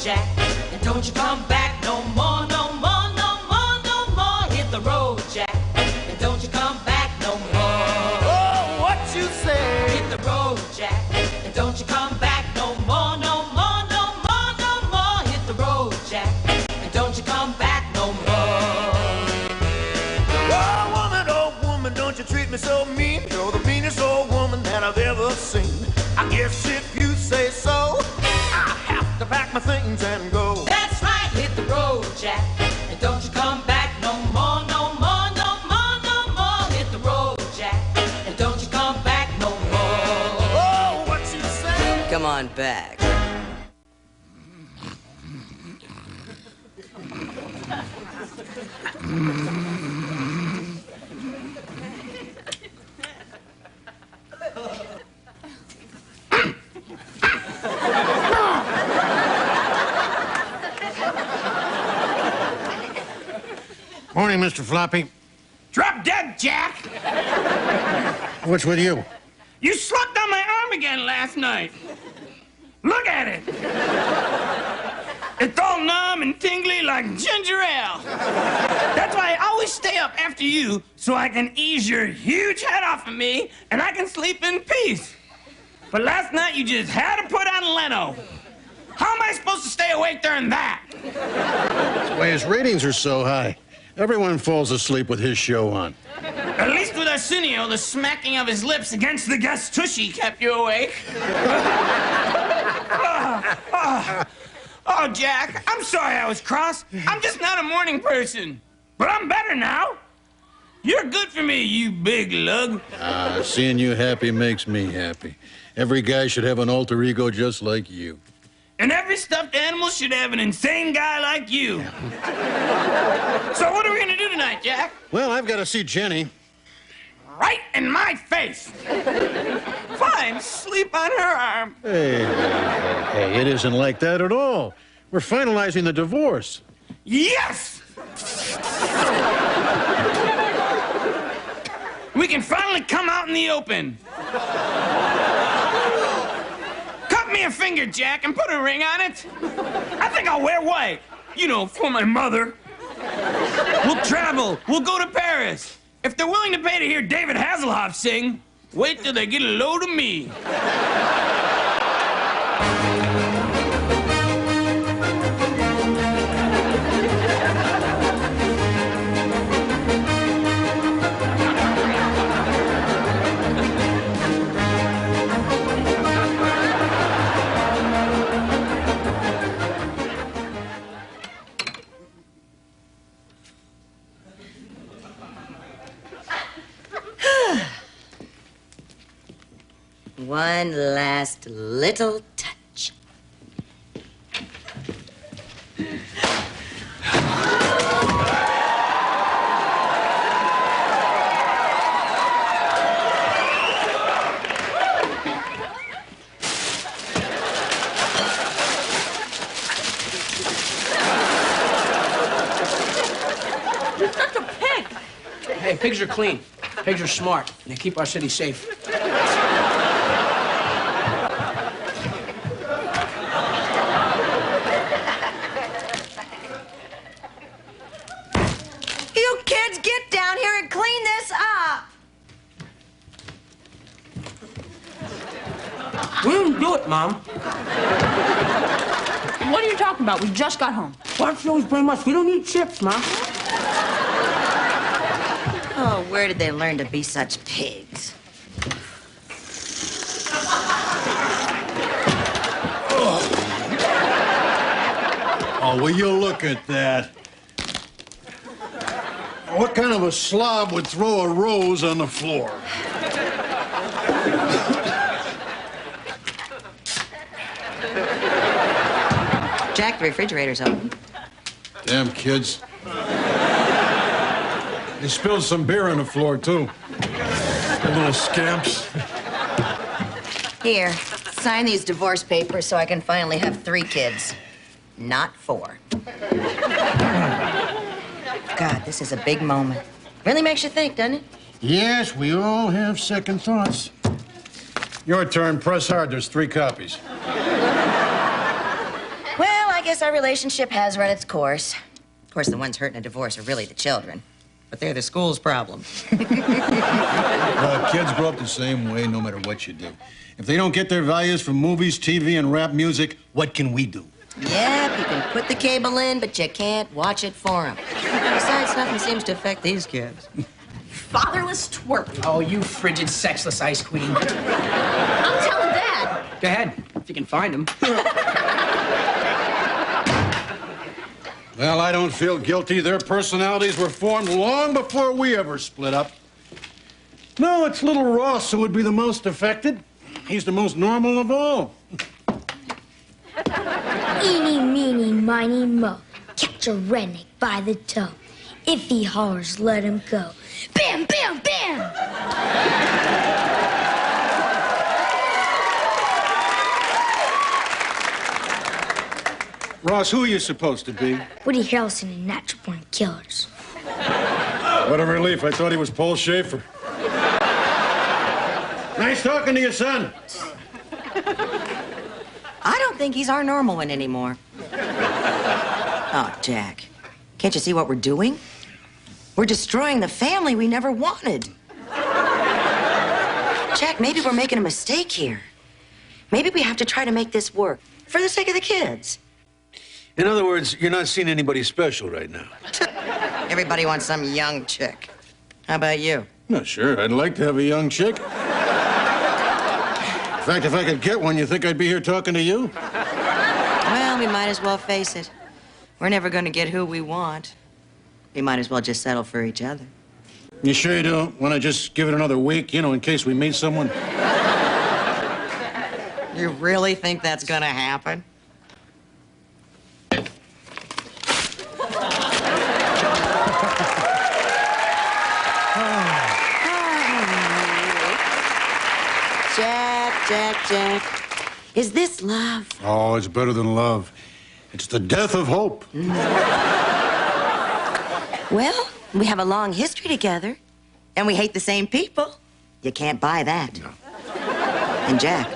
Jack, and don't you come back no more, no more, no more, no more. Hit the road, Jack, and don't you come back no more. Oh, what you say? Hit the road, Jack, and don't you come back no more, no more, no more, no more. Hit the road, Jack, and don't you come back no more. Oh, woman, don't you treat me so mean. You're the meanest old woman that I've ever seen. I guess if you say so, I have to pack my things and go. That's right, hit the road, Jack, and don't you come back no more, no more, no more, no more. Hit the road, Jack, and don't you come back no more. Oh, what you say? Come on back. Morning, Mr. Floppy. Drop dead, Jack! What's with you? You slept on my arm again last night. Look at it. It's all numb and tingly like ginger ale. That's why I always stay up after you, so I can ease your huge head off of me and I can sleep in peace. But last night you just had to put on Leno. How am I supposed to stay awake during that? That's why his ratings are so high. Everyone falls asleep with his show on. At least with Arsenio, the smacking of his lips against the guest's tushy kept you awake. Oh, Jack, I'm sorry I was cross. I'm just not a morning person. But I'm better now. You're good for me, you big lug. Seeing you happy makes me happy. Every guy should have an alter ego just like you. And every stuffed animal should have an insane guy like you. So what are we gonna do tonight, Jack? Well, I've got to see Jenny. Right in my face. Fine, sleep on her arm. Hey, it isn't like that at all. We're finalizing the divorce. Yes! We can finally come out in the open. Cut me a finger, Jack, and put a ring on it. I think I'll wear white. You know, for my mother. We'll travel. We'll go to Paris. If they're willing to pay to hear David Hasselhoff sing, wait till they get a load of me. One last little touch. You're such a pig. Hey, pigs are clean. Pigs are smart. And they keep our city safe. You kids, get down here and clean this up. We didn't do it, Mom. What are you talking about? We just got home. Watch those brainwashed. We don't eat chips, Mom. Oh, where did they learn to be such pigs? Oh, will you look at that? What kind of a slob would throw a rose on the floor? Jack, the refrigerator's open. Damn kids. They spilled some beer on the floor, too. The little scamps. Here, sign these divorce papers so I can finally have 3 kids. Not 4. God, this is a big moment. Really makes you think, doesn't it? Yes, we all have second thoughts. Your turn. Press hard. There's 3 copies. Well, I guess our relationship has run its course. Of course, the ones hurt in a divorce are really the children. But they're the school's problem. Kids grow up the same way no matter what you do. If they don't get their values from movies, TV, and rap music, what can we do? Yep, you can put the cable in, but you can't watch it for them. Besides, nothing seems to affect these kids. Fatherless twerp. Oh, you frigid, sexless ice queen. I'm telling Dad. Go ahead, if you can find him. Well, I don't feel guilty. Their personalities were formed long before we ever split up. No, it's little Ross who would be the most affected. He's the most normal of all. Eeny, meeny, miny, mo. Catch a redneck by the toe. If he hollers, let him go. Bam, bam, bam! Ross, who are you supposed to be? Woody Harrelson in Natural Born Killers. What a relief. I thought he was Paul Schaefer. Nice talking to you, son. I don't think he's our normal one anymore. Oh, Jack, can't you see what we're doing? We're destroying the family we never wanted. Jack, maybe we're making a mistake here. Maybe we have to try to make this work for the sake of the kids. In other words, you're not seeing anybody special right now. Everybody wants some young chick. How about you? No, sure. I'd like to have a young chick. In fact, if I could get one, you think I'd be here talking to you? Well, we might as well face it. We're never going to get who we want. We might as well just settle for each other. You sure you don't want to just give it another week, you know, in case we meet someone? You really think that's going to happen? Jack. Is this love? Oh, it's better than love. It's the death of hope. Well, we have a long history together, and we hate the same people. You can't buy that. No. And Jack,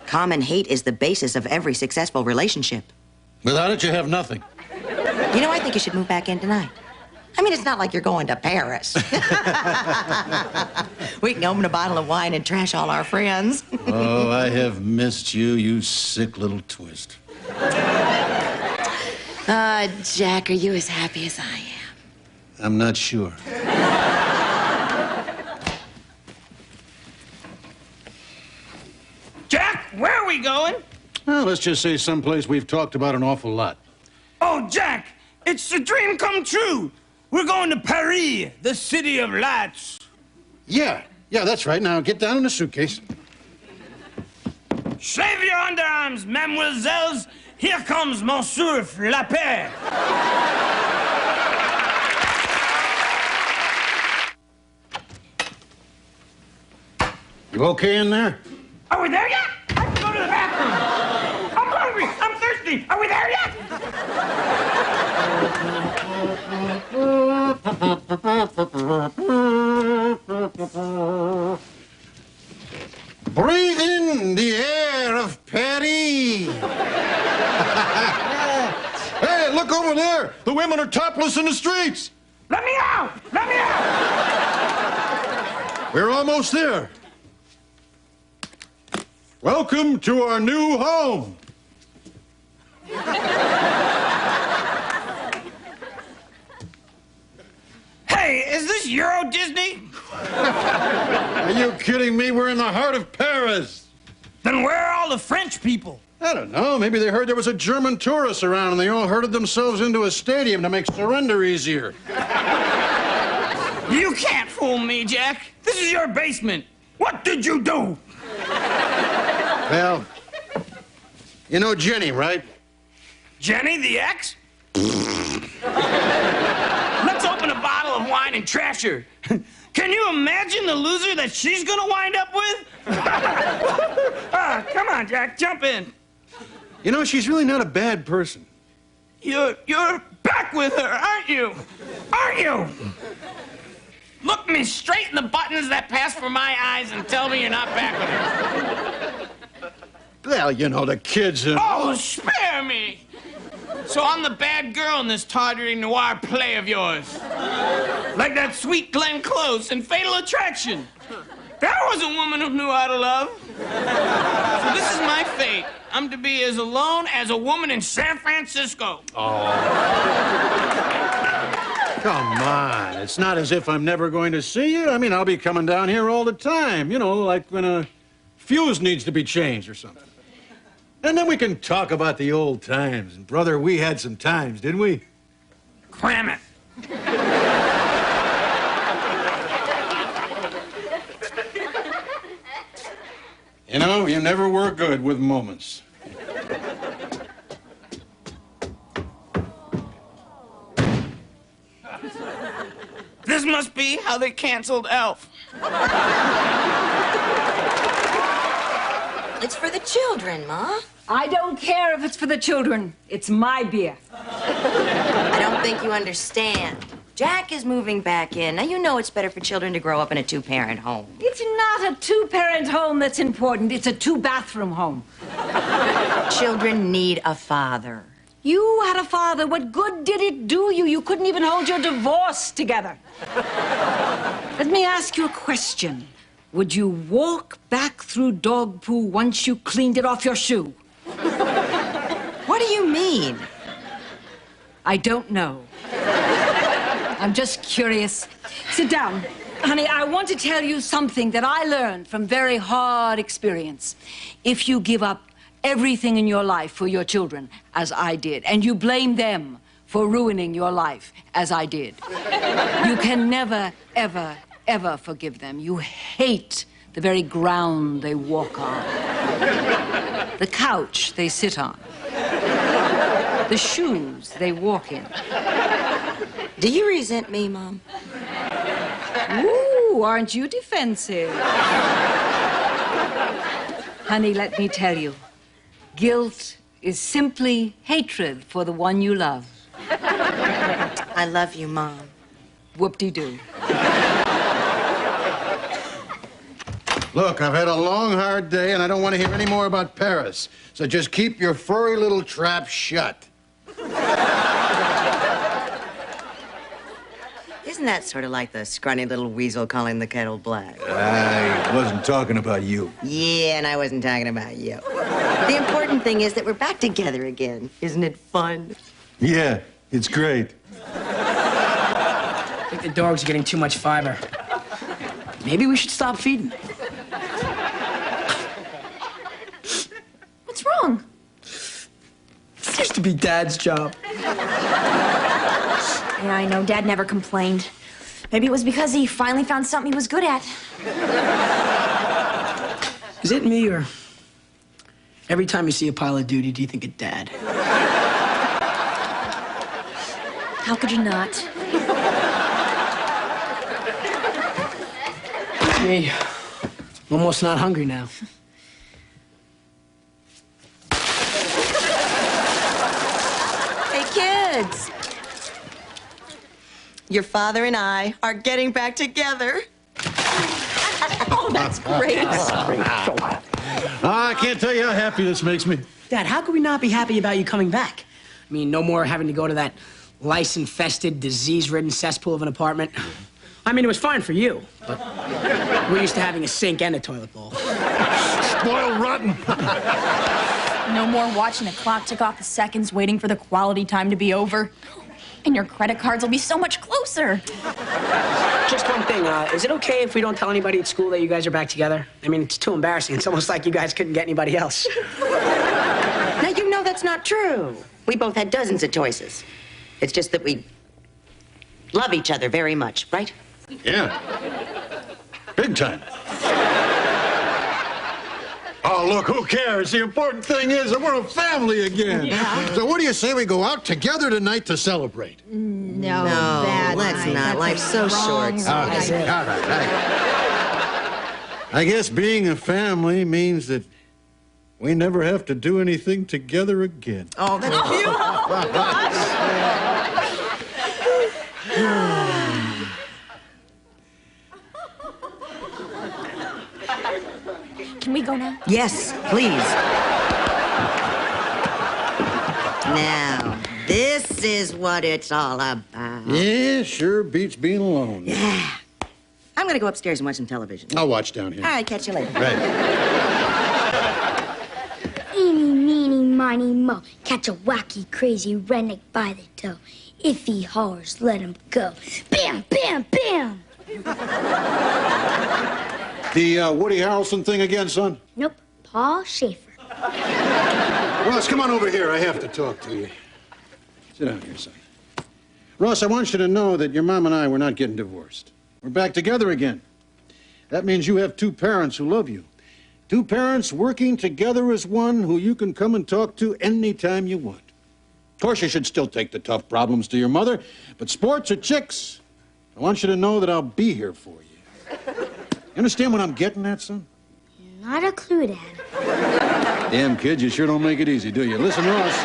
common hate is the basis of every successful relationship. Without it, you have nothing. You know, I think you should move back in tonight. I mean, it's not like you're going to Paris. We can open a bottle of wine and trash all our friends. Oh, I have missed you, you sick little twist. Jack, are you as happy as I am? I'm not sure. Jack, where are we going? Well, let's just say someplace we've talked about an awful lot. Oh, Jack, it's a dream come true. We're going to Paris, the city of lights. Yeah, that's right. Now, get down in the suitcase. Shave your underarms, mademoiselles. Here comes Monsieur Flappert. You okay in there? Are we there yet? I have to go to the bathroom. I'm hungry. I'm thirsty. Are we there yet? Breathe in the air of Paris. Hey, look over there. The women are topless in the streets. Let me out! Let me out! We're almost there. Welcome to our new home. Hey, is this Euro Disney? Are you kidding me? We're in the heart of Paris. Then where are all the French people? I don't know. Maybe they heard there was a German tourist around and they all herded themselves into a stadium to make surrender easier. You can't fool me, Jack. This is your basement. What did you do? Well, you know Jenny, right? Jenny, the ex? Let's open a bottle of wine and trash her. Can you imagine the loser that she's gonna wind up with? Come on, Jack, jump in. You know, she's really not a bad person. You're back with her, aren't you? Aren't you? Look me straight in the buttons that pass for my eyes and tell me you're not back with her. Well, you know, the kids... Oh, spare me! So I'm the bad girl in this tawdry noir play of yours. Like that sweet Glenn Close in Fatal Attraction. That was a woman who knew how to love. So this is my fate. I'm to be as alone as a woman in San Francisco. Oh. Come on. It's not as if I'm never going to see you. I mean, I'll be coming down here all the time. You know, like when a fuse needs to be changed or something. And then we can talk about the old times. And, brother, we had some times, didn't we? Cram it. You know, you never were good with moments. This must be how they canceled Elf. It's for the children, Ma. I don't care if it's for the children. It's my beer. I don't think you understand. Jack is moving back in. Now, you know it's better for children to grow up in a two-parent home. It's not a two-parent home that's important. It's a two-bathroom home. Children need a father. You had a father. What good did it do you? You couldn't even hold your divorce together. Let me ask you a question. Would you walk back through dog poo once you cleaned it off your shoe? What do you mean? I don't know. I'm just curious. Sit down. Honey, I want to tell you something that I learned from very hard experience. If you give up everything in your life for your children, as I did, and you blame them for ruining your life, as I did, you can never, ever, ever forgive them. You hate the very ground they walk on, the couch they sit on, the shoes they walk in. Do you resent me, Mom? Ooh, aren't you defensive? Honey, let me tell you, guilt is simply hatred for the one you love. I love you, Mom. Whoop-de-doo. Look, I've had a long, hard day, and I don't want to hear any more about Paris. So just keep your furry little trap shut. Isn't that sort of like the scrawny little weasel calling the kettle black? I wasn't talking about you. Yeah, and I wasn't talking about you. The important thing is that we're back together again. Isn't it fun? Yeah, it's great. I think the dogs are getting too much fiber. Maybe we should stop feeding them. What's wrong? This used to be Dad's job. Yeah, I know. Dad never complained. Maybe it was because he finally found something he was good at. Is it me, or every time you see a pile of duty, do you think of Dad? How could you not? Me. I'm almost not hungry now. Hey, kids. Your father and I are getting back together. Oh, that's great. I can't tell you how happy this makes me. Dad, how could we not be happy about you coming back? I mean, no more having to go to that lice-infested, disease-ridden cesspool of an apartment. I mean, it was fine for you, but we're used to having a sink and a toilet bowl. Spoiled rotten. No more watching the clock tick off the seconds, waiting for the quality time to be over. And your credit cards will be so much closer. Just one thing, is it okay if we don't tell anybody at school that you guys are back together? I mean, it's too embarrassing. It's almost like you guys couldn't get anybody else. Now, you know that's not true. We both had dozens of choices. It's just that we love each other very much, right? Yeah. Big time. Oh, look, who cares? The important thing is that we're a family again. Yeah. So what do you say we go out together tonight to celebrate? No, let's not. Life's so short. All right. I guess being a family means that we never have to do anything together again. Oh, that's Can we go now? Yes, please. Now, This is what it's all about. Yeah, sure beats being alone. Yeah. I'm gonna go upstairs and watch some television. I'll watch down here. All right, catch you later. Right. Eeny, meeny, miny, mo. Catch a wacky, crazy redneck by the toe. If he hollers, let him go. Bam, bam, bam! The Woody Harrelson thing again, son? Nope, Paul Schaefer. Ross, come on over here. I have to talk to you. Sit down here, son. Ross, I want you to know that your mom and I, we're not getting divorced. We're back together again. That means you have two parents who love you. Two parents working together as one who you can come and talk to anytime you want. Of course, you should still take the tough problems to your mother, but sports or chicks, I want you to know that I'll be here for you. You understand what I'm getting at, son? Not a clue, Dad. Damn, kid, you sure don't make it easy, do you? Listen, Ross.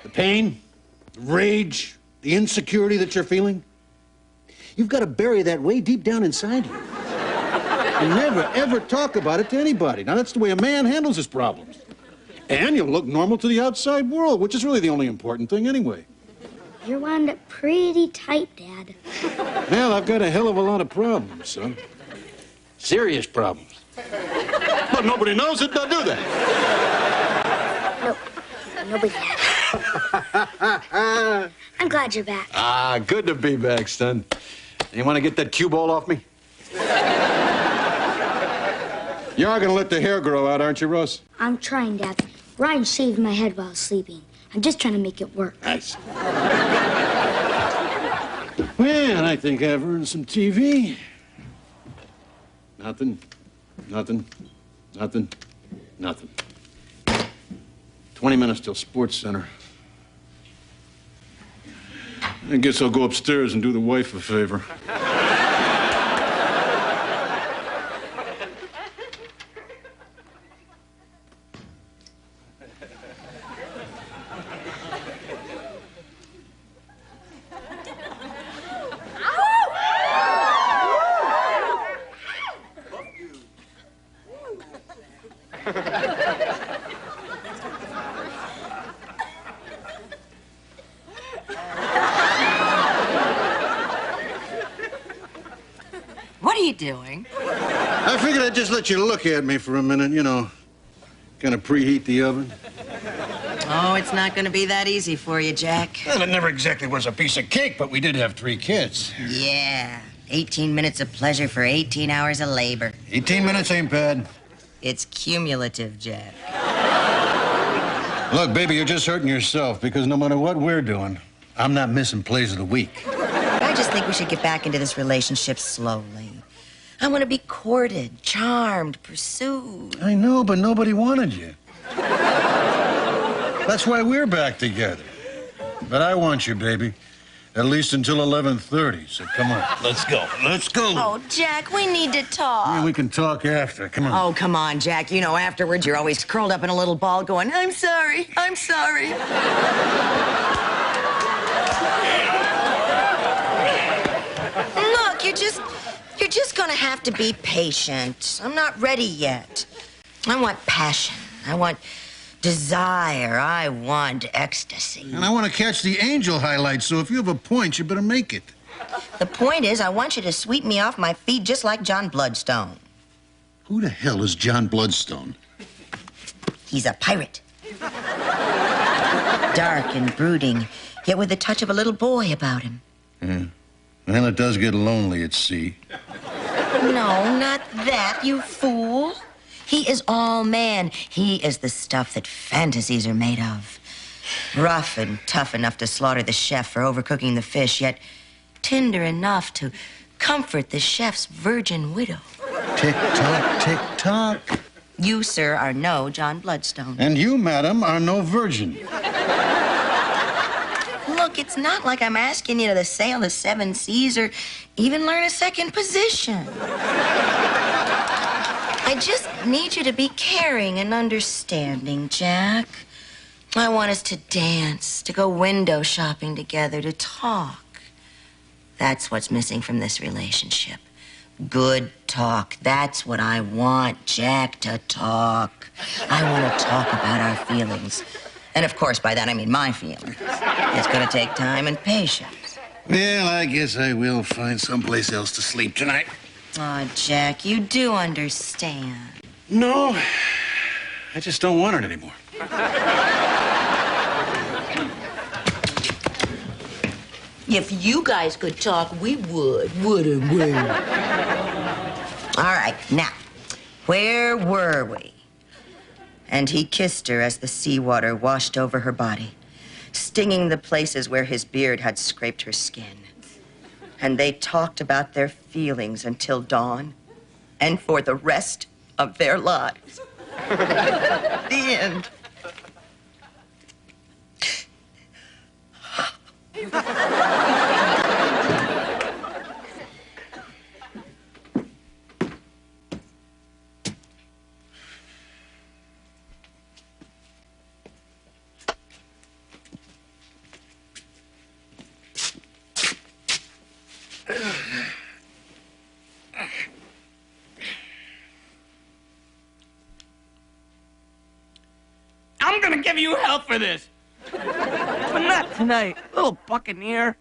The pain, the rage, the insecurity that you're feeling, you've got to bury that way deep down inside you. And never, ever talk about it to anybody. Now, that's the way a man handles his problems. And you'll look normal to the outside world, which is really the only important thing anyway. You're wound up pretty tight, Dad. Well, I've got a hell of a lot of problems, son. Serious problems. But nobody knows it, don't do that. Nope, nobody has. I'm glad you're back. Ah, good to be back, son. You want to get that cue ball off me? You are going to let the hair grow out, aren't you, Russ? I'm trying, Dad. Ryan shaved my head while sleeping. I'm just trying to make it work. Nice. Well, I think I've earned some TV. Nothing. 20 minutes till Sports Center. I guess I'll go upstairs and do the wife a favor. What are you doing? I figured I'd just let you look at me for a minute, you know, kind of preheat the oven. Oh, it's not going to be that easy for you, Jack. Well, it never exactly was a piece of cake, but we did have 3 kids. Yeah, 18 minutes of pleasure for 18 hours of labor. 18 minutes ain't bad. It's cumulative, Jack. Look, baby, you're just hurting yourself because no matter what we're doing, I'm not missing plays of the week. I just think we should get back into this relationship slowly. I want to be courted, charmed, pursued. I know, but nobody wanted you. That's why we're back together. But I want you, baby. At least until 11:30, so come on. Let's go. Let's go. Oh, Jack, we need to talk. Yeah, we can talk after. Come on. Oh, come on, Jack. You know, afterwards, you're always curled up in a little ball going, I'm sorry, I'm sorry. Look, you're just gonna have to be patient. I'm not ready yet. I want passion. I want desire. I want ecstasy. And I want to catch the angel highlights, so if you have a point, you better make it. The point is, I want you to sweep me off my feet just like John Bloodstone. Who the hell is John Bloodstone? He's a pirate. Dark and brooding, yet with the touch of a little boy about him. Yeah. Well, it does get lonely at sea. No, not that, you fool. He is all man. He is the stuff that fantasies are made of. Rough and tough enough to slaughter the chef for overcooking the fish, yet tender enough to comfort the chef's virgin widow. Tick-tock, tick-tock. You, sir, are no John Bloodstone. And you, madam, are no virgin. Look, it's not like I'm asking you to sail the 7 seas or even learn a second position. I just need you to be caring and understanding, Jack. I want us to dance, to go window shopping together, to talk. That's what's missing from this relationship. Good talk. That's what I want, Jack, to talk. I want to talk about our feelings. And of course, by that I mean my feelings. It's gonna take time and patience. Well, I guess I will find someplace else to sleep tonight. Aw, Jack, you do understand. No, I just don't want it anymore. If you guys could talk, we wouldn't we? All right, now, where were we? And he kissed her as the seawater washed over her body, stinging the places where his beard had scraped her skin. And they talked about their feelings until dawn and for the rest of their lives. The end. I'm gonna give you hell for this. But not tonight, little buccaneer.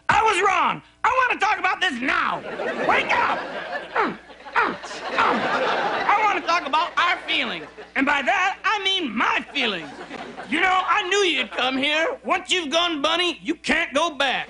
I was wrong. I want to talk about this now. Wake up. I want to talk about our feelings. And by that, I mean my feelings. You know, I knew you'd come here. Once you've gone bunny, you can't go back.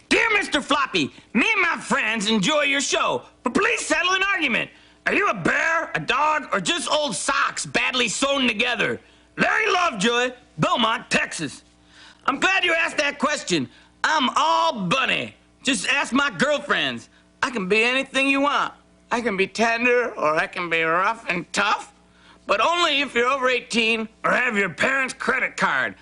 Dear Mr. Floppy, me and my friends enjoy your show, but please settle an argument. Are you a bear, a dog, or just old socks badly sewn together? Larry Lovejoy, Beaumont, Texas. I'm glad you asked that question. I'm all bunny. Just ask my girlfriends. I can be anything you want. I can be tender, or I can be rough and tough, but only if you're over 18 or have your parents' credit card.